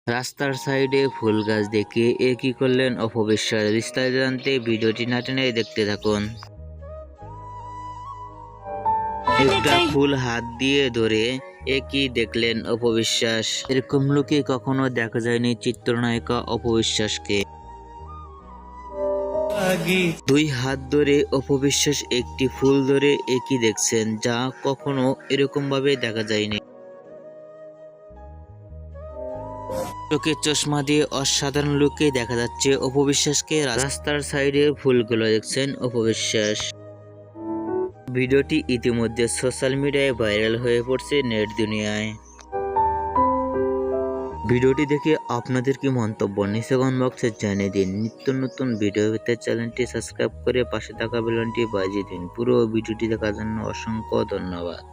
রাস্তার সাইডে ফুল গাছ দেখে কি করলেন অপবিশ্বাস। বিস্তারিত জানতে ভিডিওটি না টেনে দেখতে থাকুন। একটা ফুল হাত দিয়ে ধরে কি দেখলেন অপবিশ্বাস। এরকম লোকে কখনো দেখা যায়নি চিত্রনায়িকা অপবিশ্বাসকে। দুই হাত ধরে অপবিশ্বাস একটি ফুল ধরে কি দেখছেন, যা কখনো এরকম ভাবে দেখা যায়নি। চোখে চশমা দিয়ে অসাধারণ লুকে দেখা যাচ্ছে অপবিশ্বাসকে। রাস্তার সাইডে ফুলগুলো দেখছেন অপবিশ্বাস। ভিডিওটি ইতিমধ্যে সোশ্যাল মিডিয়ায় ভাইরাল হয়ে পড়ছে নেট দুনিয়ায়। ভিডিওটি দেখে আপনাদের কি মন্তব্য নিচে কমেন্ট বক্সে জানিয়ে দিন। নিত্য নতুন ভিডিও পেতে চ্যানেলটি সাবস্ক্রাইব করে পাশে থাকা বেলটি বাজিয়ে দিন। পুরো ভিডিওটি দেখার জন্য অসংখ্য ধন্যবাদ।